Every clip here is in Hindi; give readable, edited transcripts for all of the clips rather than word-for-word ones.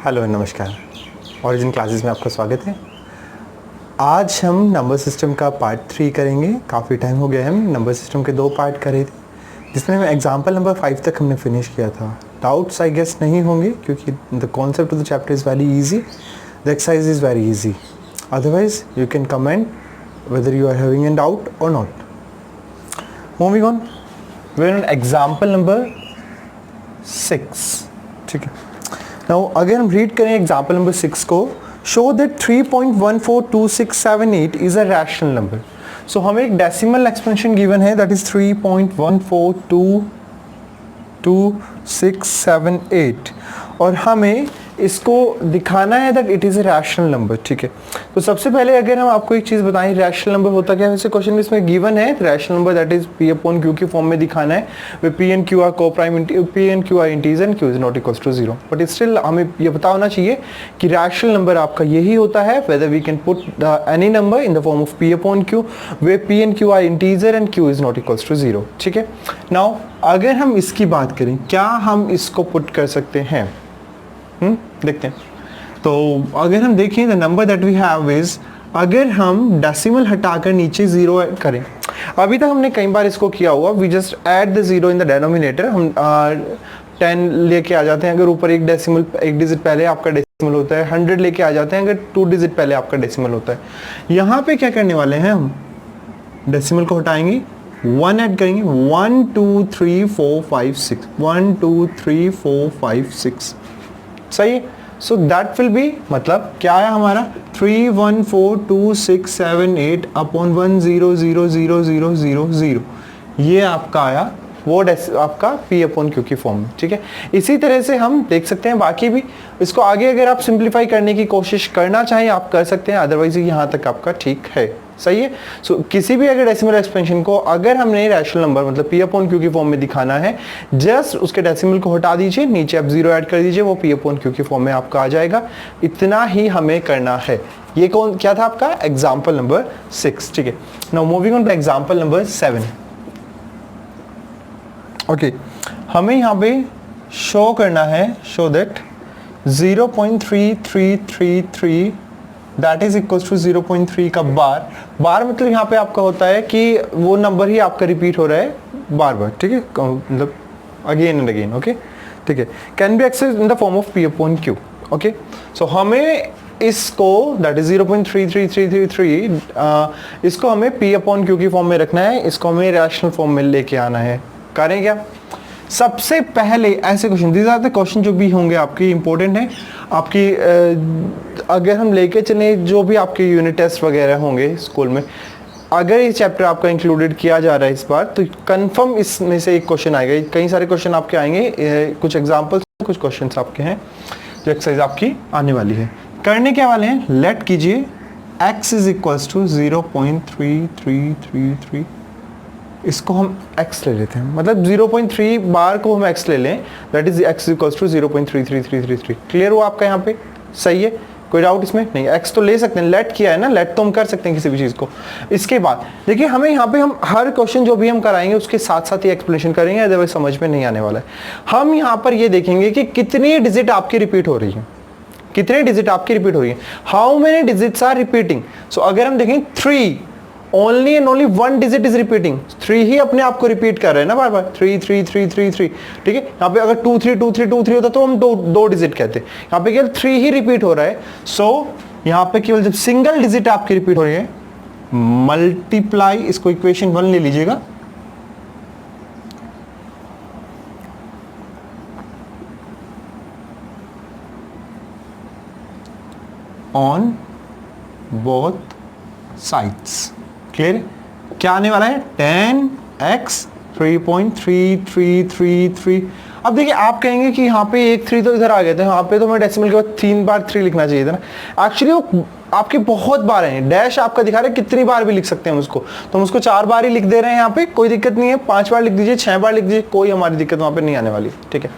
हेलो नमस्कार, ओरिजिन क्लासेस में आपका स्वागत है। आज हम नंबर सिस्टम का पार्ट 3 करेंगे। काफ़ी टाइम हो गया, हम नंबर सिस्टम के 2 पार्ट करे थे, जिसमें हम एग्जाम्पल नंबर 5 तक हमने फिनिश किया था। डाउट्स आई गेस नहीं होंगे क्योंकि the concept of the chapter is very easy, the exercise is very easy. Otherwise you can comment whether you are having a doubt or not. Moving on, we are on example number 6. ठीक है। Now अगर हम रीड करें एग्जाम्पल नंबर 6 को, show that 3.142678 is a rational number. So हमें एक डेसिमल एक्सपेंशन गिवन है, that is 3.14222678 और हमें इसको दिखाना है that it is a rational number. ठीक है, तो सबसे पहले अगर हम आपको एक चीज़ बताएं, रैशनल नंबर होता क्या है। वैसे क्वेश्चन में इसमें गिवन है rational number that is P upon Q की फॉर्म में दिखाना है, वे P and Q are coprime, P and Q are integer and Q is not equal to 0। But still हमें ये पता होना चाहिए कि रैशनल नंबर आपका यही होता है whether we can put any number in the form of p upon q where P and Q are integer and Q is not equal to 0। ठीक है, नाउ अगर हम इसकी बात करें, क्या हम इसको पुट कर सकते हैं, देखते हैं। तो अगर हम देखें the number that we have is, अगर हम डेसिमल हटाकर नीचे 0 करें, अभी तक हमने कई बार इसको किया हुआ, we just add the 0 in the denominator. हम 10 लेके आ जाते हैं अगर ऊपर एक डेसिमल, एक डिजिट पहले आपका डेसिमल होता है। 100 लेके आ जाते हैं अगर 2 डिजिट पहले आपका डेसिमल होता है। यहाँ पे क्या करने वाले हैं, हम डेसिमल को हटाएंगे, 1 ऐड करेंगे, 1 2 3 4 5 6, 1 2 3 4 5 6। सही है, सो दैट विल बी, मतलब क्या है हमारा 3142678 अपॉन 1000000। ये आपका आया वो आपका P अपॉन Q की फॉर्म में। ठीक है, इसी तरह से हम देख सकते हैं बाकी भी। इसको आगे अगर आप सिंप्लीफाई करने की कोशिश करना चाहें आप कर सकते हैं, अदरवाइज यहाँ तक आपका ठीक है। सही है, सो किसी भी अगर डेसिमल एक्सपेंशन को अगर हमने रैशनल नंबर मतलब P अपॉन Q की फॉर्म में दिखाना है, जस्ट उसके डेसिमल को हटा दीजिए, नीचे आप 0 ऐड कर दीजिए, वो P अपॉन Q की फॉर्म में आपका आ जाएगा। इतना ही हमें करना है। ये कौन क्या था आपका एग्जाम्पल नंबर 6। ठीक है, now moving on to example number 7। Okay, हमें यहाँ पे शो करना है, show that 0.3333 that is equal to 0.3 का बार मतलब यहाँ पे आपका होता है कि वो नंबर ही आपका रिपीट हो रहा है बार बार। ठीक है, मतलब अगेन एंड अगेन। ओके, ठीक है, can be access in the form of P upon Q। Okay, so हमें इसको दैट इज 0.33333 इसको हमें P अपॉन Q की फॉर्म में रखना है, इसको हमें रैशनल फॉर्म में लेके आना है। करें क्या, सबसे पहले ऐसे question, these are the question जो भी होंगे आपकी इंपॉर्टेंट है आपकी। अगर हम लेके चले जो भी आपके यूनिट टेस्ट वगैरह होंगे स्कूल में, अगर ये चैप्टर आपका इंक्लूडेड किया जा रहा है इस बार, तो कंफर्म इसमें से एक क्वेश्चन आएगा। कई सारे क्वेश्चन आपके आएंगे, कुछ एग्जाम्पल्स, कुछ क्वेश्चन आपके हैं जो एक्सरसाइज आपकी आने वाली है। करने क्या वाले हैं, लेट कीजिए x इज इक्वल्स टू 0.3333, इसको हम x ले लेते हैं, मतलब 0.3 बार को हम x ले लें, that is x equals to 0.33333। क्लियर हुआ आपका यहाँ पे, सही है, कोई डाउट इसमें नहीं। x तो ले सकते हैं, लेट किया है ना, लेट तो हम कर सकते हैं किसी भी चीज़ को। इसके बाद देखिए हमें यहाँ पे हम हर क्वेश्चन जो भी हम कराएंगे उसके साथ साथ ही एक्सप्लेनेशन करेंगे, अदरवाइज समझ में नहीं आने वाला है। हम यहाँ पर ये देखेंगे कि कितनी डिजिट आपकी रिपीट हो रही है, कितने डिजिट आपकी रिपीट हो रही है, how many digits are repeating. So अगर हम देखें 3, only and only 1 digit is repeating, 3 ही अपने आप को रिपीट कर रहे हैं ना बार बार, 3 3 3 3 3। ठीक है, यहाँ पे अगर 2 3 2 3 2 3 होता तो हम दो डिजिट कहते, यहाँ पे केवल 3 ही रिपीट हो रहा है। सो यहाँ पे केवल जब सिंगल डिजिट आपकी रिपीट हो रही है, मल्टीप्लाई, इसको इक्वेशन 1 ले लीजिएगा, ऑन बोथ साइड्स। क्लियर, क्या आने वाला है 10x 3.3333। अब देखिए आप कहेंगे कि यहाँ पे एक 3 तो इधर आ गए थे, यहाँ पे तो मैं डेसिमल के बाद 3 बार 3 लिखना चाहिए था ना। एक्चुअली वो आपके बहुत बार हैं, डैश आपका दिखा रहा है, कितनी बार भी लिख सकते हैं हम उसको, तो हम उसको 4 बार ही लिख दे रहे हैं यहाँ पे, कोई दिक्कत नहीं है। 5 बार लिख दीजिए, 6 बार लिख दीजिए, कोई हमारी दिक्कत वहाँ पे नहीं आने वाली। ठीक है,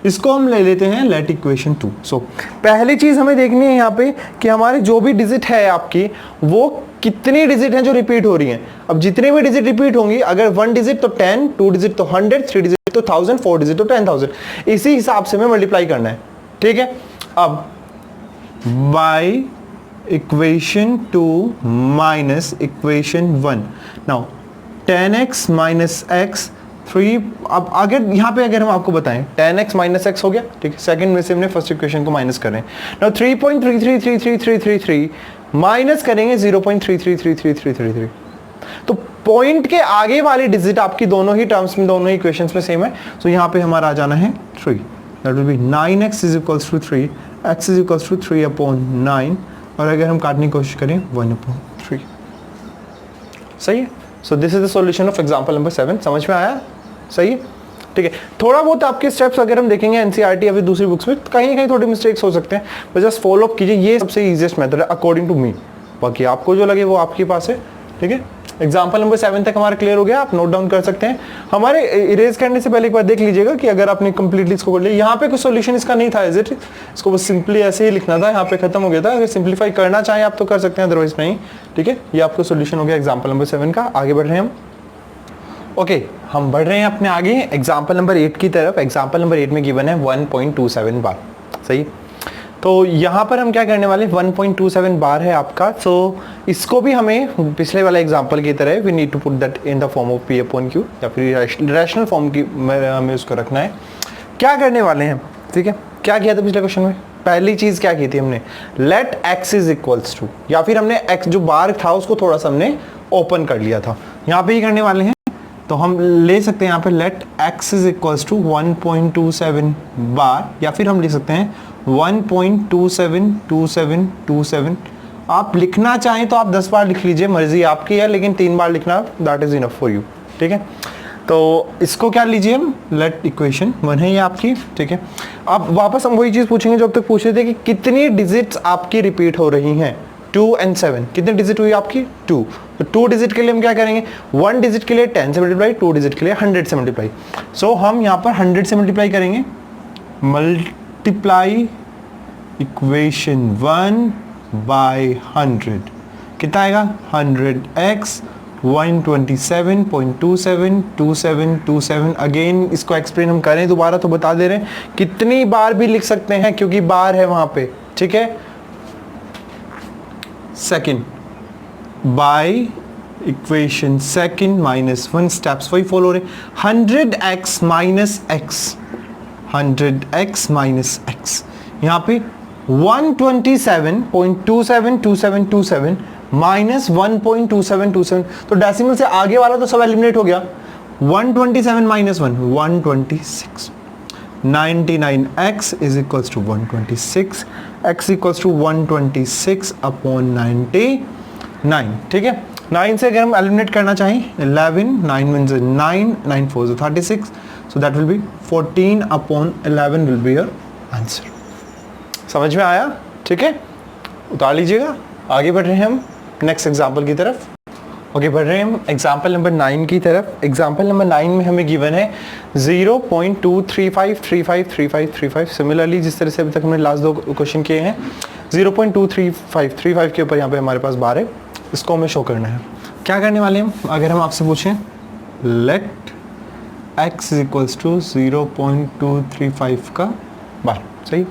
इसको हम ले लेते हैं लेट इक्वेशन 2। सो पहली चीज हमें देखनी है यहाँ पे कि हमारे जो भी डिजिट है आपकी, वो कितनी डिजिट हैं जो रिपीट हो रही हैं। अब जितने भी डिजिट रिपीट होंगी, अगर 1 डिजिट तो 10, 2 डिजिट तो 100, 3 डिजिट तो 1000, 4 डिजिट तो 10,000, इसी हिसाब से हमें मल्टीप्लाई करना है। ठीक है, अब by equation 2 minus equation 1, now 10x minus x 3, अब अगर यहाँ पे अगर हम आपको बताएं 10x माइनस एक्स हो गया, ठीक है, सेकंड में से हमने फर्स्ट इक्वेशन को माइनस कर रहे हैं। नाउ 3.33333333 माइनस करेंगे 0.333333, तो पॉइंट के आगे वाली डिजिट आपकी दोनों ही टर्म्स में, दोनों ही इक्वेशंस में सेम है, तो यहाँ पे हमारा आ जाना है 3, that will be 9x is equals to 3, x is equals to 3/9, और अगर हम काटने की कोशिश करें 1/3। सही है। So this is the solution of example number 7। समझ में आया? सही है, ठीक है। थोड़ा बहुत आपके स्टेप्स अगर हम देखेंगे एनसीईआरटी या फिर दूसरी बुक्स में, कहीं कहीं थोड़े मिस्टेक्स हो सकते हैं, बस जस्ट फॉलो अप कीजिए, ये सबसे इजीएस्ट मेथड है अकॉर्डिंग टू मी, बाकी आपको जो लगे वो आपके पास है, ठीक है। एग्जाम्पल नंबर 7 तक हमारा क्लियर हो गया, आप नोट डाउन कर सकते हैं। हमारे इरेज करने से पहले एक बार देख लीजिएगा कि अगर आपने कंप्लीटली इसको कर लिया, यहाँ पे कोई सोल्यूशन इसका नहीं था, इज इट, इसको बस सिंपली ऐसे ही लिखना था, यहाँ पे खत्म हो गया था। अगर सिंपलीफाई करना चाहें आप तो कर सकते हैं, अदरवाइज नहीं, ठीक है। ये आपको सोल्यूशन हो गया एग्जाम्पल नंबर 7 का। आगे बढ़ रहे हैं हम, ओके, हम बढ़ रहे हैं अपने आगे एग्जाम्पल नंबर 8 की तरफ। एग्जाम्पल नंबर 8 में गिवन है 1.27 बार, सही। तो यहाँ पर हम क्या करने वाले, 1.27 बार है आपका, तो इसको भी हमें पिछले वाले एग्जांपल की तरह we need to put that in the form of P/Q, या फिर रैशनल फॉर्म की हमें उसको रखना है। क्या करने वाले हैं, ठीक है, क्या किया था पिछले क्वेश्चन में, पहली चीज क्या की थी हमने, let x is equals to, या फिर हमने x जो बार था उसको थोड़ा सा हमने ओपन कर लिया था, यहाँ पे ही करने वाले हैं। तो हम ले सकते हैं यहाँ पे let x is equals to 1.27 bar, या फिर हम लिख सकते हैं 1.272727। आप लिखना चाहें तो आप 10 बार लिख लीजिए, मर्जी आपकी है, लेकिन 3 बार लिखना that is enough for you, ठीक है। तो इसको क्या लीजिए हम, लेट इक्वेशन 1 है ये आपकी, ठीक है। अब वापस हम वही चीज पूछेंगे जो अब तक पूछ रहे थे कि कितनी डिजिट्स आपकी रिपीट हो रही हैं, 2 और 7, कितनी डिजिट हुई आपकी 2, तो 2 डिजिट के लिए हम क्या करेंगे, 1 डिजिट के लिए 10 से मल्टीप्लाई, 2 डिजिट के लिए 100 से मल्टीप्लाई। सो हम यहाँ पर 100 से मल्टीप्लाई करेंगे, मल्टीप्लाई इक्वेशन 1 बाय 100, कितना आएगा 100x 127.272727। अगेन इसको एक्सप्लेन हम करें दोबारा तो बता दे रहे हैं, कितनी बार भी लिख सकते हैं क्योंकि बार है वहां पे, ठीक है। Second by equation second minus 1, steps वही फॉलो हो रहे, 100x minus x, 100x minus x, यहाँ पे 127.272727 माइनस 1.2727, तो डेसिमल से आगे वाला तो सब एलिमिनेट हो गया, 127 minus 1 126, 99x is equals to 126, x equals to 126 upon 99, ठीक है। 9 से अगर हम एलिमिनेट करना चाहें 11, 9 means 9, 9 4 36, so that will B 14 upon 11 will be your answer. समझ में आया, ठीक है, उतार लीजिएगा। आगे बढ़ रहे हैं हम नेक्स्ट एग्जाम्पल की तरफ। ओके, बढ़ रहे हैं हम एग्जाम्पल नंबर 9 की तरफ। एग्जाम्पल नंबर 9 में हमें गिवन है 0.235353535। सिमिलरली जिस तरह से अभी तक हमने लास्ट 2 क्वेश्चन किए हैं, 0.23535 के ऊपर यहाँ पे हमारे पास बार है, इसको हमें शो करना है। क्या करने वाले हम, अगर हम आपसे पूछें let x is equals to 0.235 का बार, सही।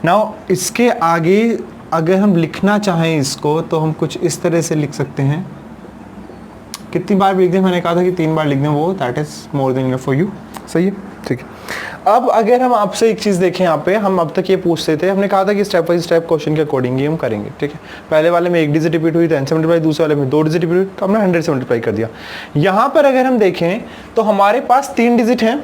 नाउ इसके आगे अगर हम लिखना चाहें इसको तो हम कुछ इस तरह से लिख सकते हैं, कितनी बार लिख दें, मैंने कहा था कि 3 बार लिख दें, वो that is more than enough for you, सही है, ठीक है। अब अगर हम आपसे एक चीज देखें, यहाँ पे हम अब तक ये पूछते थे, हमने कहा था कि स्टेप बाय स्टेप क्वेश्चन के अकॉर्डिंग ही हम करेंगे, ठीक है। पहले वाले में 1 डिजिट रिपीट हुई 10 से मल्टीप्लाई, दूसरे वाले में 2 डिजिट रिपीट हुई तो हमने 100 से मल्टीप्लाई कर दिया। यहाँ पर अगर हम देखें तो हमारे पास 3 डिजिट हैं,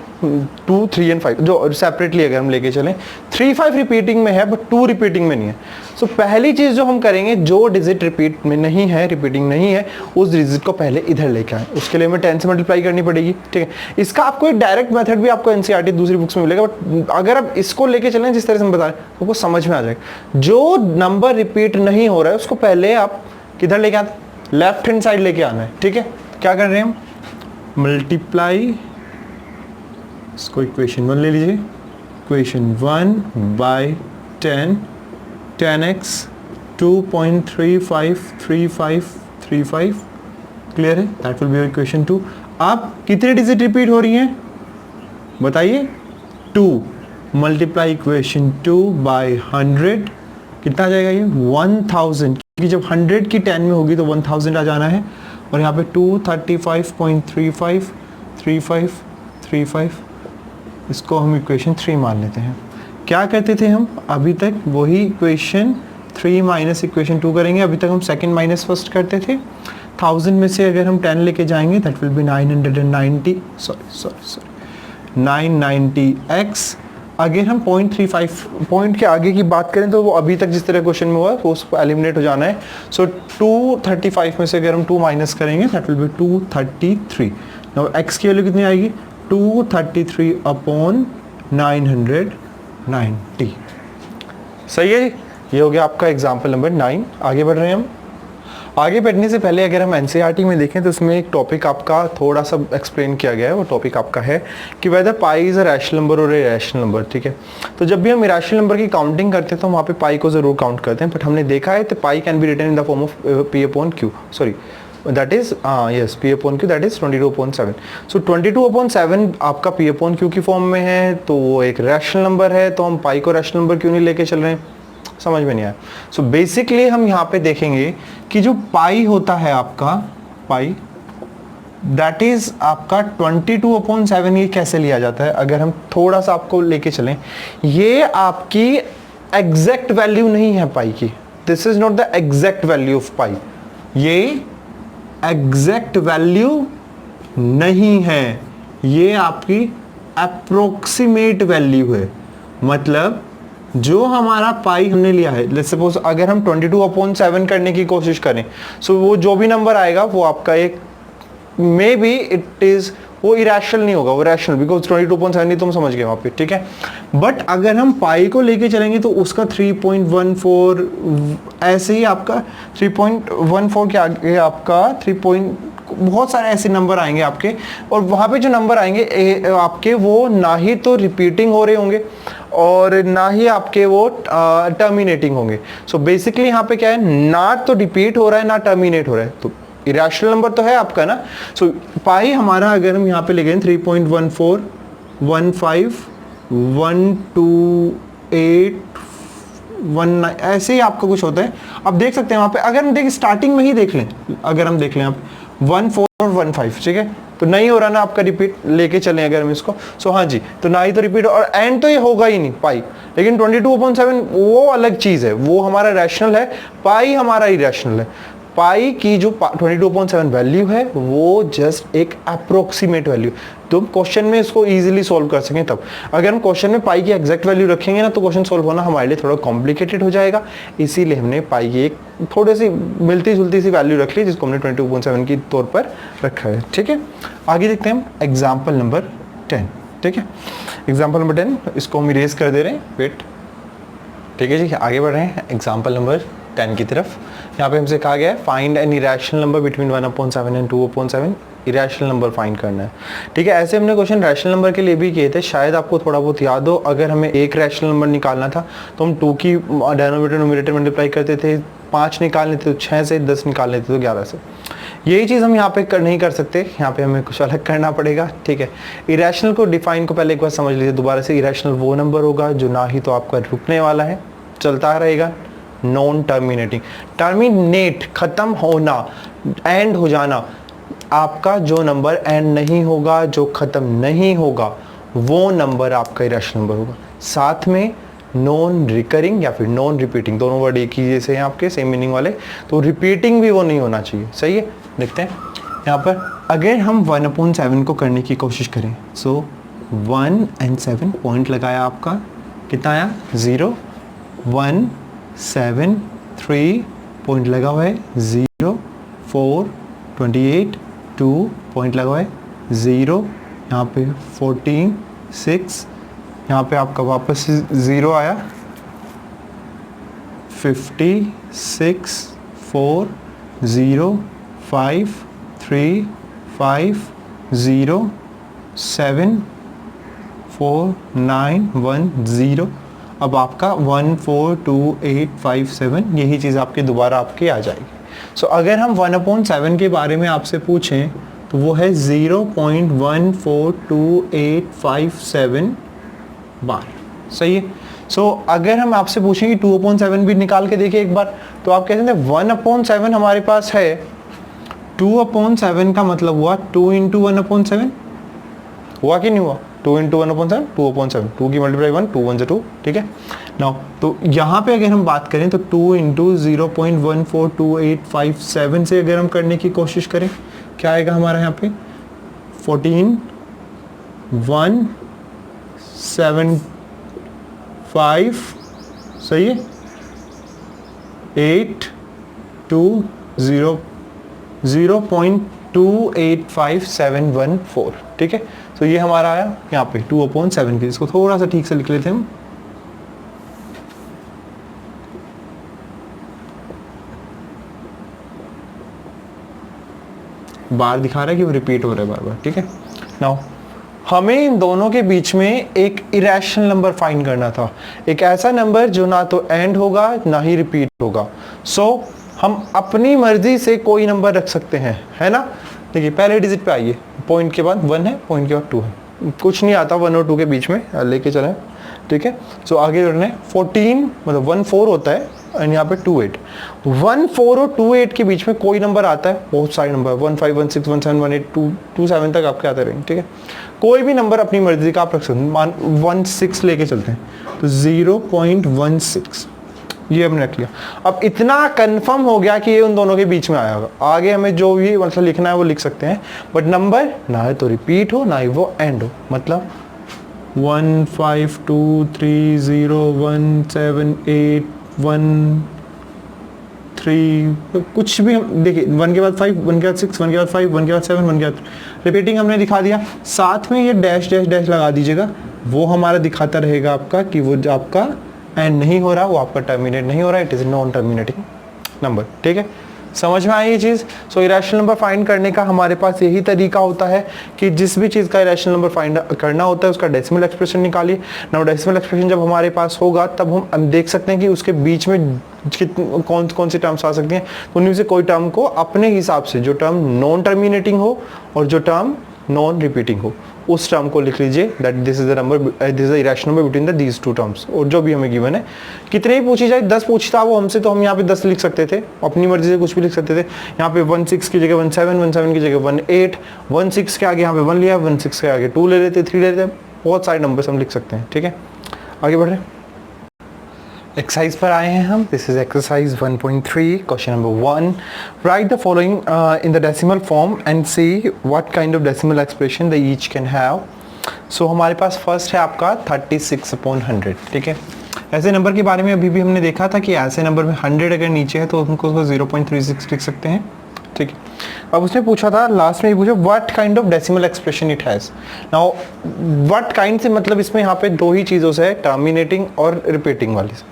2 3 एंड 5, जो सेपरेटली अगर हम लेके चलें 3 5 रिपीटिंग में है बट 2 रिपीटिंग में नहीं है। सो पहली चीज जो हम करेंगे, जो डिजिट रिपीट में नहीं है, रिपीटिंग नहीं है, उस डिजिट को पहले इधर लेके आए, उसके लिए हमें 10 से मल्टीप्लाई करनी पड़ेगी, ठीक है। इसका आपको एक डायरेक्ट मेथड भी आपको एनसीईआरटी दूसरी बुक्स में मिलेगा, बट अगर आप इसको लेके चलें जिस तरह से हम बता रहे हैं आपको समझ में आ जाएगा। जो नंबर रिपीट नहीं हो रहा है उसको पहले आप किधर लेके आते, लेफ्ट हैंड साइड लेके आना है, ठीक है। क्या कर रहे हैं हम, मल्टीप्लाई, इसको इक्वेशन 1 ले लीजिए, इक्वेशन 1 बाय 10, 10x 2.353535, क्लियर है, दैट विल बी इक्वेशन 2। अब कितने डिजिट रिपीट हो रही हैं बताइए, 2, मल्टीप्लाई इक्वेशन 2 बाई 100, कितना आ जाएगा ये 1000, क्योंकि जब 100 की 10 में होगी तो 1000 आ जाना है। और यहाँ पे 235.35 इसको हम इक्वेशन 3 मान लेते हैं। क्या करते थे हम अभी तक, वही इक्वेशन 3 माइनस इक्वेशन 2 करेंगे। अभी तक हम सेकंड माइनस फर्स्ट करते थे। 1000 में से अगर हम 10 लेके जाएंगे दैट विल बी 990x। अगर हम 0.35 पॉइंट के आगे की बात करें तो वो अभी तक जिस तरह क्वेश्चन में हुआ वो उसको एलिमिनेट हो जाना है। सो 235 में से अगर हम 2 माइनस करेंगे that will B 233। Now x की वैल्यू कितनी आएगी 233/990। सही है, ये हो गया आपका एग्जाम्पल नंबर 9। आगे बढ़ रहे हैं हम। आगे बढ़ने से पहले अगर हम एनसीईआरटी में देखें तो उसमें एक टॉपिक आपका थोड़ा सा एक्सप्लेन किया गया है। वो टॉपिक आपका है कि whether pi is a rational number और इरेशनल नंबर। ठीक है, तो जब भी हम इरेशनल नंबर की काउंटिंग करते हैं तो वहाँ पे पाई को जरूर काउंट करते हैं, बट हमने देखा है तो pi can be written in the form of p/q, sorry that is yes p/q, that is 22/7। So 22/7 आपका p/q की फॉर्म में है, तो वो एक रैशनल नंबर है, तो हम पाई को रैशनल नंबर क्यों नहीं लेके चल रहे हैं, समझ में नहीं आया। सो बेसिकली हम यहाँ पे देखेंगे कि जो पाई होता है आपका, पाई दैट इज आपका 22/7, ये कैसे लिया जाता है अगर हम थोड़ा सा आपको लेके चलें। ये आपकी एग्जैक्ट वैल्यू नहीं है पाई की, this is not the exact value of pi, ये एग्जैक्ट वैल्यू नहीं है, ये आपकी अप्रोक्सीमेट वैल्यू है। मतलब जो हमारा पाई हमने लिया है, लेट्स सपोज अगर हम 22/7 करने की कोशिश करें, सो वो जो भी नंबर आएगा वो आपका एक मे बी इट इज वो इरेशनल नहीं होगा, वो रैशनल, बिकॉज 22/7 नहीं, तुम समझ गए वहां पे। ठीक है, बट अगर हम पाई को लेके चलेंगे तो उसका 3.14 ऐसे ही आपका 3.14 के आगे आपका 3 बहुत सारे ऐसे नंबर आएंगे आपके, और वहाँ पे जो नंबर आएंगे आपके वो ना ही तो रिपीटिंग हो रहे होंगे और ना ही आपके वो टर्मिनेटिंग होंगे। सो बेसिकली यहाँ पे क्या है, ना तो रिपीट हो रहा है ना टर्मिनेट हो रहा है, तो इरेशनल नंबर तो है आपका ना। सो पाई हमारा अगर हम यहाँ पे ले गए 3.14, 15, 128, 19 ऐसे ही आपका कुछ होता है। अब देख सकते हैं वहाँ पे, अगर हम देखें स्टार्टिंग में ही देख लें, अगर हम देख लें आप 14 और 15, ठीक है, तो नहीं हो रहा ना आपका रिपीट, लेके चलें अगर हम इसको। सो हाँ जी, तो ना ही तो रिपीट और एंड तो ये होगा ही नहीं पाई, लेकिन 22/7 वो अलग चीज है, वो हमारा रैशनल है, पाई हमारा इरेशनल है। पाई की जो 22/7 वैल्यू है वो जस्ट एक अप्रोक्सीमेट वैल्यू, तो क्वेश्चन में इसको इजीली सॉल्व कर सकें तब। अगर हम क्वेश्चन में पाई की एग्जैक्ट वैल्यू रखेंगे ना तो क्वेश्चन सॉल्व होना हमारे लिए थोड़ा कॉम्प्लिकेटेड हो जाएगा, इसीलिए हमने पाई की एक थोड़ी सी मिलती जुलती सी वैल्यू रख ली जिसको हमने 22/7 की तौर पर रखा है। ठीक है, आगे देखते हैं हम एग्जाम्पल नंबर 10। ठीक है, एग्जाम्पल नंबर 10 इसको हम इरेज कर दे रहे हैं, वेट। ठीक है जी, आगे बढ़ रहे हैं एग्जाम्पल नंबर 10 की तरफ। यहाँ पे हमसे कहा गया है find an irrational number between 1/7 and 2/7, irrational number find करना है। ठीक है, ऐसे हमने क्वेश्चन रैशनल नंबर के लिए भी किए थे, शायद आपको थोड़ा बहुत याद हो। अगर हमें एक रैशनल नंबर निकालना था तो हम 2 की डिनोमिनेटर न्यूमरेटर मल्टीप्लाई करते थे, 5 निकालने थे तो 6 से, 10 निकालने थे तो 11 से। यही चीज़ हम यहाँ पे नहीं कर सकते, यहाँ पे हमें कुछ अलग करना पड़ेगा। ठीक है, इरेशनल को डिफाइन को पहले एक बार समझ लीजिए दोबारा से। इरेशनल वो नंबर होगा जो ना ही तो आपका रुकने वाला है, चलता रहेगा, नॉन टर्मिनेटिंग, टर्मिनेट खत्म होना, एंड हो जाना, आपका जो नंबर एंड नहीं होगा, जो खत्म नहीं होगा, वो नंबर आपका इरेशनल नंबर होगा। साथ में नॉन रिकरिंग या फिर नॉन रिपीटिंग, दोनों वर्ड एक ही जैसे हैं आपके, सेम मीनिंग वाले, तो रिपीटिंग भी वो नहीं होना चाहिए। सही है, देखते हैं यहाँ पर अगर हम 1/7 को करने की कोशिश करें, सो 1 और 7 पॉइंट लगाया, आपका कितना आया 0, 1, 7, 3 पॉइंट लगा हुआ है 0, 4, 28, 2 पॉइंट लगा हुआ है 0, यहाँ पे 14, 6, यहाँ पे आपका वापस 0 आया, 56, 4, 0, 5, 3, 5, 0, 7, 4, 9, 1, 0। अब आपका 1, 4, 2, 8, 5, 7 यही चीज़ आपके दोबारा आपकी आ जाएगी। सो अगर हम 1/7 के बारे में आपसे पूछें तो वो है 0.14287 बार। सही है। सो अगर हम आपसे पूछें कि 2/7 भी निकाल के देखिए एक बार, तो आप कहते हैं 1/7 हमारे पास है, 2/7 का मतलब हुआ 2 इंटू 1/7, हुआ कि नहीं हुआ? 2 इंटू 1/7, 2/7, 2 की मल्टीप्लाई 1, 2 1 से 2, ठीक है। नाउ तो यहाँ पे अगर हम बात करें तो 2 इंटू 0.142857 से अगर हम करने की कोशिश करें, क्या आएगा हमारा यहाँ पे? 14 1 7 5, सही है, 8 2 0 0.285714, ठीक है। तो ये हमारा आया यहाँ पे 2/7 के। इसको थोड़ा सा ठीक से लिख लेते हैं हम। बार दिखा रहा है कि वो रिपीट हो रहा है बार बार, ठीक है। नाउ हमें इन दोनों के बीच में एक इरेशनल नंबर फाइंड करना था, एक ऐसा नंबर जो ना तो एंड होगा ना ही रिपीट होगा। सो हम अपनी मर्जी से कोई नंबर रख सकते हैं, है ना। देखिए पहले डिजिट पे आइए, पॉइंट के बाद 1 है, पॉइंट के बाद 2 है, कुछ नहीं आता 1 और 2 के बीच में, लेके चलें, ठीक है। सो आगे बढ़ने 14 मतलब 1 4 होता है एंड यहाँ पे 2 8, 1 4 और 2 8 के बीच में कोई नंबर आता है, बहुत सारे नंबर 1 5 1 6 1 7 1 8 2 2 7 तक आपके आते रहेंगे, ठीक है। कोई भी नंबर अपनी मर्जी का आप रख सकते हैं, मान 16 लेके चलते हैं तो 0.16 ये हमने रख लिया। अब इतना कंफर्म हो गया कि ये उन दोनों के बीच में आया होगा, आगे हमें जो भी मतलब लिखना है वो लिख सकते हैं, बट नंबर ना तो रिपीट हो ना ही वो एंड हो, मतलब 1 5 2 3 0 1 7 8 1 3 कुछ भी हम देखिए, 1 के बाद 5 1 के बाद 6 1 के बाद 5 1 के बाद 7 1 के बाद रिपीटिंग हमने दिखा दिया, साथ में ये डैश डैश डैश लगा दीजिएगा, वो हमारा दिखाता रहेगा आपका कि वो जो आपका एंड नहीं हो रहा, वो आपका टर्मिनेट नहीं हो रहा, it is non terminating number, ठीक है। समझ में आई ये चीज़। सो इरेशनल नंबर फाइंड करने का हमारे पास यही तरीका होता है कि जिस भी चीज़ का इरेशनल नंबर फाइंड करना होता है उसका डेसिमल एक्सप्रेशन निकालिए। नाउ डेसिमल एक्सप्रेशन जब हमारे पास होगा तब हम देख सकते हैं कि उसके बीच में कौन कौन सी टर्म्स आ सकती हैं, तो उनमें से कोई टर्म को अपने हिसाब से, जो टर्म नॉन टर्मिनेटिंग हो और जो टर्म नॉन रिपीटिंग हो, उस टर्म को लिख लीजिए that this is the number, this is the irrational number between the these two terms. और जो भी हमें गिवन है, कितने ही पूछी जाए, 10 पूछता वो हमसे तो हम यहाँ पे 10 लिख सकते थे, अपनी मर्जी से कुछ भी लिख सकते थे। यहाँ पे 16 की जगह 17, 17 की जगह 18, 16 के आगे यहाँ पे 1 लिया, 16 के आगे 2 ले लेते, 3 ले लेते, बहुत सारे नंबर्स हम लिख सकते हैं, ठीक है। आगे बढ़ रहे हैं, एक्सरसाइज पर आए हैं हम। This is exercise 1.3, question number 1। Write the following in the decimal form and see what kind of decimal expression the each can have. So हमारे पास फर्स्ट है आपका 36/100, ठीक है। ऐसे नंबर के बारे में अभी भी हमने देखा था कि ऐसे नंबर में 100 अगर नीचे है तो हमको उसको 0.36 लिख सकते हैं, ठीक है। अब उसने पूछा था, लास्ट में ये पूछा what kind of decimal expression it has. Now what kind से मतलब इसमें यहाँ पे दो ही चीज़ों से है, टर्मिनेटिंग और रिपीटिंग वाली से।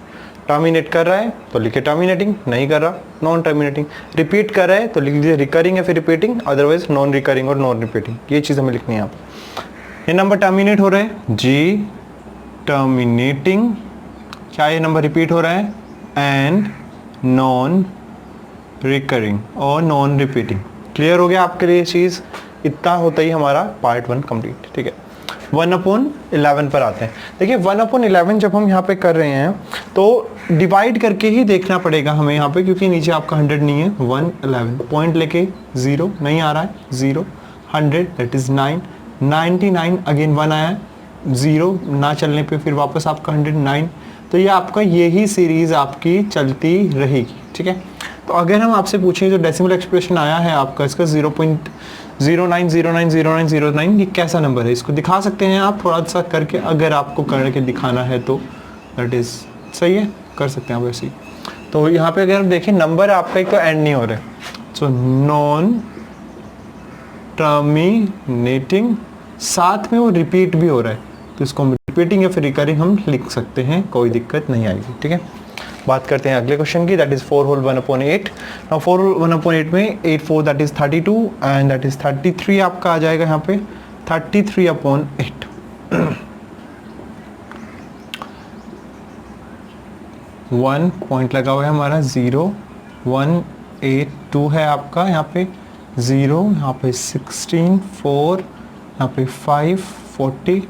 टर्मिनेट कर रहा है तो लिखे टर्मिनेटिंग, नहीं कर रहा नॉन टर्मिनेटिंग। रिपीट कर रहा है तो लिख दीजिए रिकरिंग या फिर रिपीटिंग, अदरवाइज नॉन रिकरिंग और नॉन रिपीटिंग, ये चीज़ हमें लिखनी है यहाँ पे। ये नंबर टर्मिनेट हो रहा है जी, टर्मिनेटिंग। क्या ये नंबर रिपीट हो रहा है? एंड नॉन रिकरिंग और नॉन रिपीटिंग। क्लियर हो गया आपके लिए चीज़? इतना होता ही हमारा पार्ट 1 कंप्लीट, ठीक है। 1/11 पर आते हैं। देखिए 1/11 जब हम यहाँ पे कर रहे हैं तो डिवाइड करके ही देखना पड़ेगा हमें यहाँ पे, क्योंकि नीचे आपका 100 नहीं है। 111 पॉइंट लेके 0 नहीं आ रहा है, 0 100 दैट इज 9 99 अगेन 1 आया है, 0 ना चलने पे फिर वापस आपका 109। तो ये आपका यही सीरीज आपकी चलती रहेगी, ठीक है। तो अगर हम आपसे पूछें जो डेसिमल एक्सप्रेशन आया है आपका, इसका 0.09090909, ये कैसा नंबर है, इसको दिखा सकते हैं आप थोड़ा सा करके, अगर आपको करके दिखाना है तो दैट इज सही है, कर सकते हैं आप वैसे ही। तो यहाँ पे अगर हम देखें नंबर आपका एक तो एंड नहीं हो रहा है, सो नॉन टर्मिनेटिंग, साथ में वो रिपीट भी हो रहा है, तो इसको हम रिपीटिंग या फिर रिकरिंग हम लिख सकते हैं, कोई दिक्कत नहीं आएगी, ठीक है। बात करते हैं अगले क्वेश्चन की, that is 4 whole 1/8। Now 4 whole 1/8 में 8 4 that is 32 and that is 33 आपका आ जाएगा यहाँ पे 33/8। 1 पॉइंट लगा हुआ है हमारा, 0 1 8 2 है आपका यहाँ पे 0, यहाँ पे 16 4, यहाँ पे 5 40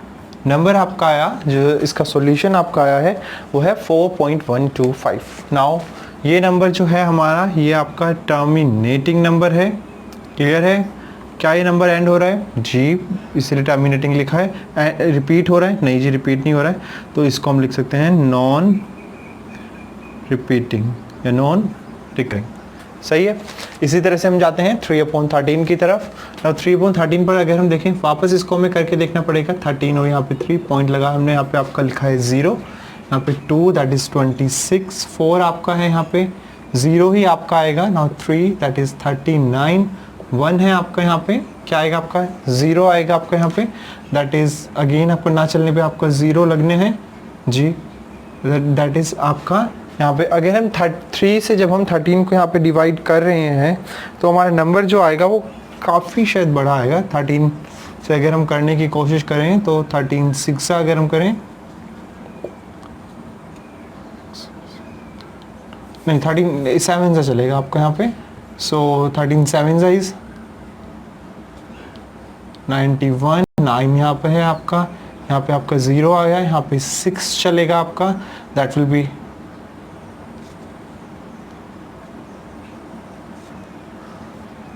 नंबर आपका आया, जो इसका सॉल्यूशन आपका आया है वो है 4.125। नाउ ये नंबर जो है हमारा, ये आपका टर्मिनेटिंग नंबर है। क्लियर है? क्या ये नंबर एंड हो रहा है जी, इसलिए टर्मिनेटिंग लिखा है। रिपीट हो रहा है? नहीं जी, रिपीट नहीं हो रहा है, तो इसको हम लिख सकते हैं नॉन रिपीटिंग या नॉन रिकरिंग। सही है। इसी तरह से हम जाते हैं 3/13 की तरफ। now 3/13 पर अगर हम देखें, वापस इसको हमें करके देखना पड़ेगा। 13 और यहाँ पे 3 पॉइंट लगा हमने, यहाँ पे आपका लिखा है 0, यहाँ पे 2 दैट इज 26, 4 आपका है, यहाँ पे 0 ही आपका आएगा। नाउ 3 दैट इज 39, 1 है आपका, यहाँ पे क्या आएगा आपका 0 आएगा आपका यहाँ पे, दैट इज अगेन आपको ना चलने पे आपका 0 लगने हैं जी। दैट इज आपका यहाँ पे अगर हम 3 से जब हम 13 को यहाँ पे डिवाइड कर रहे हैं तो हमारा नंबर जो आएगा वो काफ़ी शायद बड़ा आएगा। 13 से अगर हम करने की कोशिश करें तो 13 6 अगर हम करें, नहीं 13 7 से चलेगा आपका यहाँ पे। सो 13 7 इज 91, 9 यहाँ पे है आपका, यहाँ पे आपका 0 आया, यहाँ पे 6 चलेगा आपका, that will B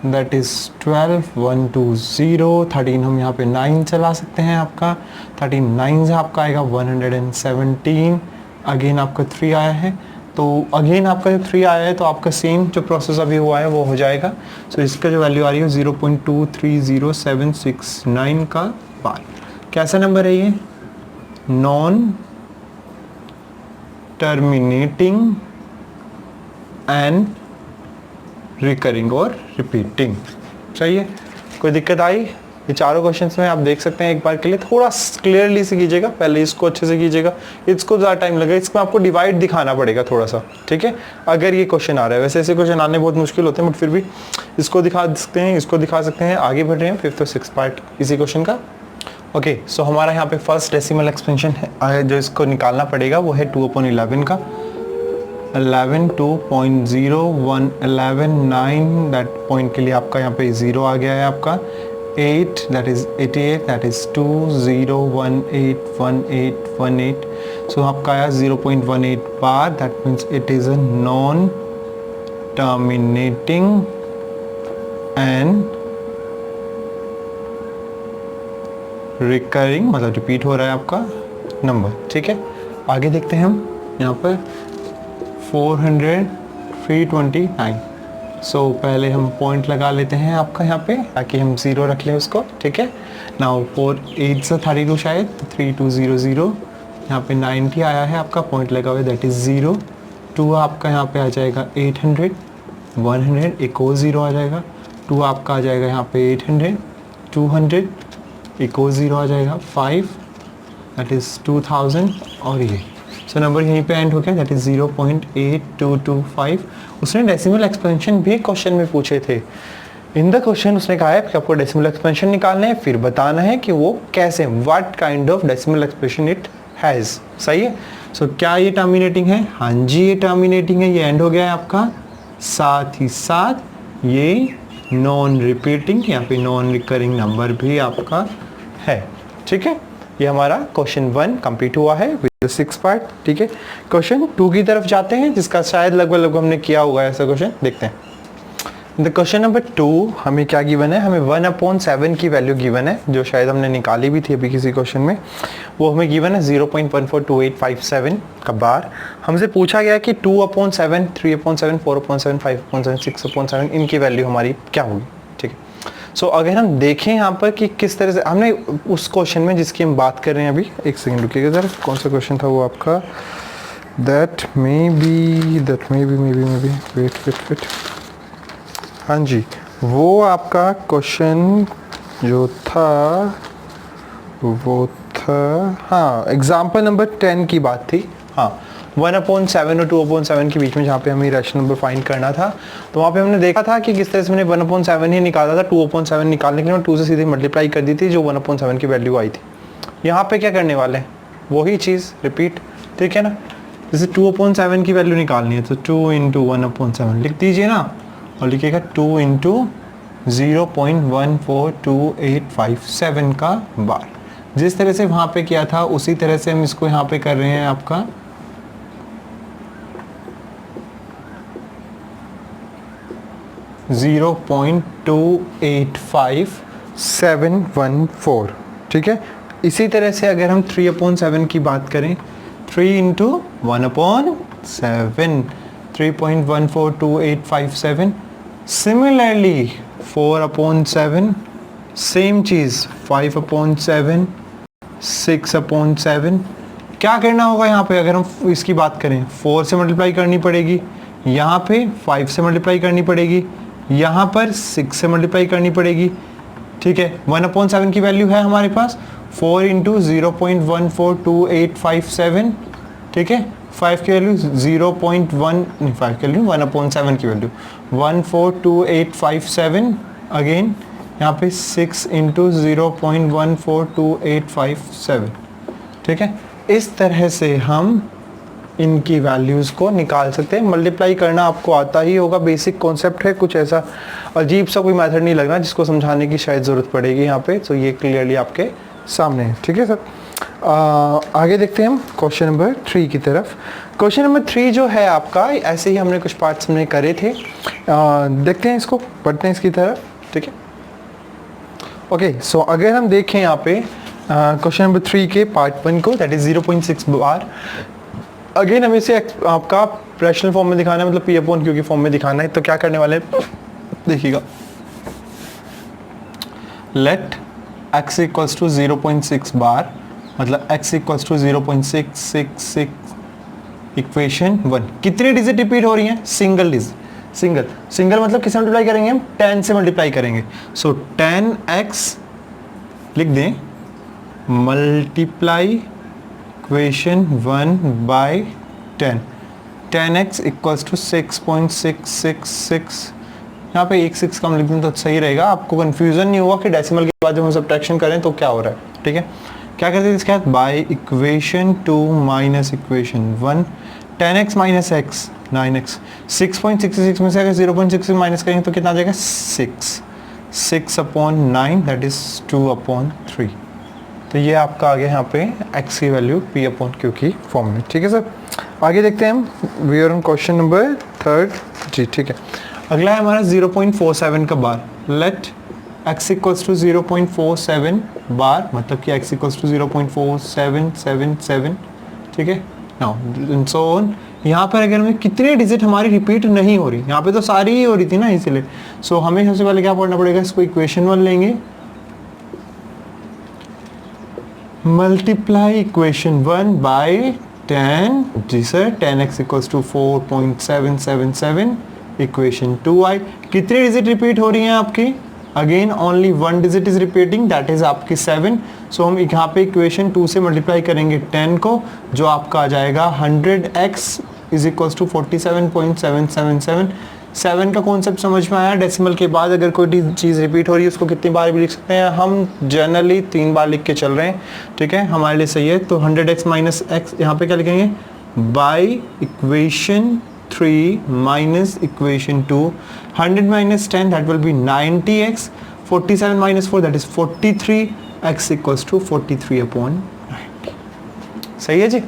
that is 12, 1 2 0, 13 हम यहाँ पे 9 चला सकते हैं आपका, 13 9 से आपका आएगा 117। अगेन आपका 3 आया है, तो अगेन आपका जब 3 आया है तो आपका सेम जो प्रोसेस अभी हुआ है वो हो जाएगा। सो इसका जो वैल्यू आ रही है 0.23079 का बार। कैसा नंबर है ये? नॉन टर्मिनेटिंग एंड रिकरिंग और रिपीटिंग। सही है। कोई दिक्कत आई? ये चारों क्वेश्चंस में आप देख सकते हैं, एक बार के लिए थोड़ा क्लियरली से कीजिएगा, पहले इसको अच्छे से कीजिएगा, इसको ज़्यादा टाइम लगेगा, इसमें आपको डिवाइड दिखाना पड़ेगा थोड़ा सा, ठीक है, अगर ये क्वेश्चन आ रहा है। वैसे ऐसे क्वेश्चन आने बहुत मुश्किल होते हैं, बट फिर भी इसको दिखा सकते हैं, इसको दिखा सकते हैं। आगे बढ़ रहे हैं 5th और 6th पार्ट इसी क्वेश्चन का। ओके, सो हमारा यहाँ पे फर्स्ट डेसिमल एक्सपेंशन है जो इसको निकालना पड़ेगा वो है 2/11 का। 11 2.0111 9 दैट पॉइंट के लिए आपका यहाँ पे 0 आ गया है आपका। 8 that is 88 that is 20181818। So आपका आया 0.18 bar, that means it is a non terminating and recurring, मतलब रिपीट हो रहा है आपका नंबर। ठीक है, आगे देखते हैं हम यहाँ पर 429। सो पहले हम पॉइंट लगा लेते हैं आपका यहाँ पे, ताकि हम 0 रख लें उसको। ठीक है, नाउ 4 8 से 32 शायद 3200, यहाँ पे 90 आया है आपका, पॉइंट लगा हुआ है, दैट इज़ 0। 2 आपका यहाँ पे आ जाएगा 800, 100 एक और 0 आ जाएगा। 2 आपका आ जाएगा यहाँ पे 800, 200 एक और 0 आ जाएगा। 5 दैट इज़ 2000 और ये। सो नंबर यहीं पे एंड हो गया, दैट इज़ 0.8225। उसने डेसिमल एक्सपेंशन भी क्वेश्चन में पूछे थे। इन द क्वेश्चन उसने कहा है कि आपको डेसिमल एक्सपेंशन निकालना है, फिर बताना है कि वो कैसे, what kind of decimal expansion it has. सही है। सो क्या ये टर्मिनेटिंग है? हाँ जी, ये टर्मिनेटिंग है, ये एंड हो गया है आपका। साथ ही साथ ये नॉन रिपीटिंग, यहाँ पे नॉन रिकरिंग नंबर भी आपका है। ठीक है, ये हमारा क्वेश्चन 1 कंप्लीट हुआ है विद 6 पार्ट। ठीक है, क्वेश्चन 2 की तरफ जाते हैं, जिसका शायद लगभग हमने किया होगा ऐसा क्वेश्चन। देखते हैं द क्वेश्चन नंबर 2। हमें क्या गिवन है? हमें 1/7 की वैल्यू गिवन है, जो शायद हमने निकाली भी थी अभी किसी क्वेश्चन में। वो हमें गिवन है 0.142857 का बार। हमसे पूछा गया कि 2/7, 3/7, 4/7, 5/7, 6/7 इनकी वैल्यू हमारी क्या होगी। ठीक है, सो अगर हम देखें यहाँ पर कि किस तरह से हमने उस क्वेश्चन में जिसकी हम बात कर रहे हैं अभी, एक सेकंड रुकिएगा ज़रा, कौन सा क्वेश्चन था वो आपका? That may be wait. हाँ जी, वो आपका क्वेश्चन जो था वो था, हाँ, एग्जाम्पल नंबर 10 की बात थी। हाँ, 1/7 और 2/7 के बीच में जहाँ पे हमें रैशनल नंबर फाइंड करना था, तो वहाँ पे हमने देखा था कि किस तरह से मैंने 1/7 ही निकाला था। 2/7 निकालने के लिए मैं 2 से सीधे मल्टीप्लाई कर दी थी, जो 1/7 की वैल्यू आई थी। यहाँ पे क्या करने वाले हैं? वही चीज़ रिपीट। ठीक है ना, जैसे 2/7 की वैल्यू निकालनी है तो 2 × 1/7 लिख दीजिए ना, और लिखिएगा 2 × 0.142857 का बार। जिस तरह से वहाँ पे किया था उसी तरह से हम इसको यहाँ पे कर रहे हैं आपका 0.285714, ठीक है। इसी तरह से अगर हम 3/7 की बात करें, 3 इंटू 1/7, 3.142857। सिमिलरली 4/7, सेम चीज़ 5/7, 6/7। क्या करना होगा यहाँ पे, अगर हम इसकी बात करें 4 से मल्टीप्लाई करनी पड़ेगी, यहाँ पे 5 से मल्टीप्लाई करनी पड़ेगी, यहाँ पर 6 से मल्टीप्लाई करनी पड़ेगी, ठीक है। 1/7 की वैल्यू है हमारे पास 4 इंटू 0.142857, ठीक है। 5 की वैल्यू 0.1 नहीं, 5 की वैल्यू 1/7 की वैल्यू 142857, अगेन यहाँ पे 6 इंटू 0.142857, ठीक है। इस तरह से हम इनकी वैल्यूज़ को निकाल सकते हैं। मल्टीप्लाई करना आपको आता ही होगा, बेसिक कॉन्सेप्ट है, कुछ ऐसा अजीब सा कोई मेथड नहीं लगना जिसको समझाने की शायद ज़रूरत पड़ेगी यहाँ पे। तो ये क्लियरली आपके सामने है, ठीक है सर। आगे देखते हैं हम क्वेश्चन नंबर 3 की तरफ। क्वेश्चन नंबर 3 जो है आपका, ऐसे ही हमने कुछ पार्ट्स हमने करे थे, देखते हैं इसको, पढ़ते हैं इसकी तरफ, ठीक है। ओके, सो अगर हम देखें यहाँ पे क्वेश्चन नंबर 3 के पार्ट 1 को, दैट इज 0.6 बार। अगेन हमें इसे आपका फ्रैक्शनल फॉर्म में दिखाना है, मतलब P/Q की फॉर्म में दिखाना है। तो क्या करने वाले हैं, देखिएगा, लेट x इक्वल्स टू 0.6 बार, मतलब x इक्वल्स टू 0.666, इक्वेशन 1। कितनी डिजिट रिपीट हो रही हैं, सिंगल डिजिट, सिंगल मतलब किससे मल्टीप्लाई करेंगे हम, 10 से मल्टीप्लाई करेंगे। सो 10x लिख दें, multiply equation 1 by 10, 10x equals to 6.666। यहाँ पे 6 कम लिख दें तो सही रहेगा, आपको कंफ्यूजन नहीं होगा कि डेसिमल के बाद जब हम सब्ट्रैक्शन करें तो क्या हो रहा है, ठीक है। क्या करते हैं इसके बाद, by equation 2 minus equation 1, 10x minus x 9x, 6.66 में से अगर 0.66 माइनस करेंगे तो कितना आ जाएगा, 6/9, दैट इज 2/3। तो ये आपका आ गया यहाँ पे x की वैल्यू P/Q की फॉर्म में, ठीक है सर। आगे देखते हैं हम, we are on question number 3 जी, ठीक है। अगला है हमारा 0.47 का bar. Let x equals to 0.47 bar, मतलब कि x इक्वल्स टू 0.4777, ठीक है। Now and so on. यहाँ पर अगर हमें कितने डिजिट हमारी रिपीट नहीं हो रही, यहाँ पे तो सारी ही हो रही थी ना, इसलिए सो हमें सबसे पहले क्या पढ़ना पड़ेगा, इसको इक्वेशन 1 लेंगे, मल्टीप्लाई इक्वेशन 1 बाई 10, जी sir, 10x equals to 4.777, equation 2 आई। कितनी डिजिट रिपीट हो रही हैं आपकी, again only 1 digit is repeating, that is आपकी 7। सो हम यहाँ पे इक्वेशन 2 से मल्टीप्लाई करेंगे 10 को, जो आपका आ जाएगा 100x इज इक्वल्स टू 47.777। 7 का कॉन्सेप्ट समझ में आया। डेसिमल के बाद अगर कोई चीज़ रिपीट हो रही है उसको कितनी बार भी लिख सकते हैं, हम जनरली 3 बार लिख के चल रहे हैं, ठीक है, हमारे लिए सही है। तो 100x माइनस एक्स, यहाँ पे क्या लिखेंगे, by equation 3 minus equation 2, 100 minus 10 that will be 90x, 47 minus 4 that is 43, x equals to 43/90। सही है जी।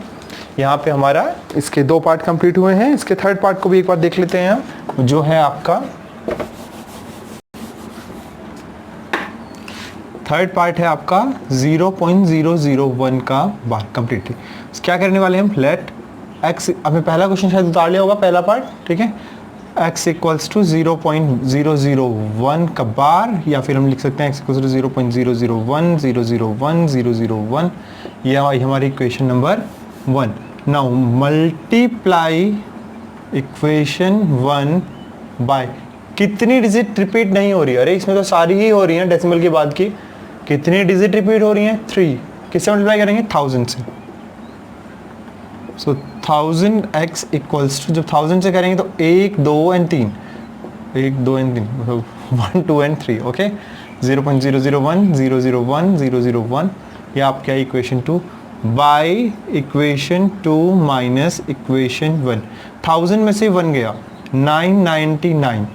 यहाँ पे हमारा इसके 2 पार्ट कंप्लीट हुए हैं। इसके 3rd पार्ट को भी एक बार देख लेते हैं हम, जो है आपका 3rd पार्ट है आपका 0.001 का बार कंप्लीट। क्या करने वाले हम, लेट x, हमें पहला क्वेश्चन शायद उतार लिया होगा, पहला पार्ट, ठीक है, x इक्वल्स टू 0.001 का बार, या फिर हम लिख सकते हैं x इक्वल्स टू 0.001 001 001, ये हमारी equation number 1। Now multiply equation 1 by, कितनी डिजिट रिपीट नहीं हो रही है, अरे इसमें तो सारी ही हो रही हैं डेसिमल के बाद की। कितनी डिजिट रिपीट हो रही हैं, 3। किससे मल्टीप्लाई करेंगे, 1000 से। सो 1000x इक्वल्स टू, जब 1000 से करेंगे तो 1 2 और 3, 1 2 और 3, मतलब 1 2 और 3, ओके। 0.001 001 001, ये आपका equation 2 by equation 2 minus equation 1। 1000 में से 1 गया, 999।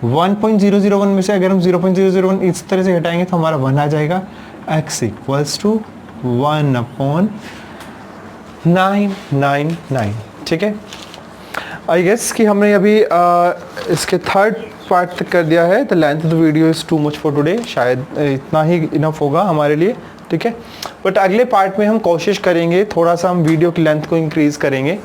1.001 में से अगर हम 0.001 इस तरह से हटाएंगे तो हमारा 1 आ जाएगा। x इक्वल्स टू 1/999, ठीक है। आई गेस कि हमने अभी इसके थर्ड पार्ट तक कर दिया है। The length of the video is too much for today, शायद इतना ही इनफ होगा हमारे लिए, ठीक है। बट अगले पार्ट में हम कोशिश करेंगे, थोड़ा सा हम वीडियो की लेंथ को इंक्रीज़ करेंगे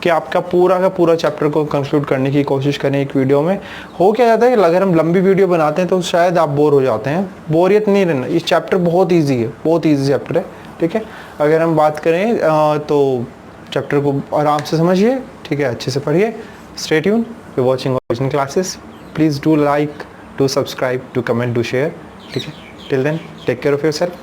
कि आपका पूरा का पूरा चैप्टर को कंक्लूड करने की कोशिश करें एक वीडियो में। हो क्या जाता है कि अगर हम लंबी वीडियो बनाते हैं तो शायद आप बोर हो जाते हैं। बोरियत नहीं रहना, ये चैप्टर बहुत ईजी है, बहुत ईजी चैप्टर है, ठीक है। अगर हम बात करें तो चैप्टर को आराम से समझिए, ठीक है, अच्छे से पढ़िए। Stay tune, you watching original classes, please do like, do subscribe, do comment, do share, ठीक है। Till then take care of yourself.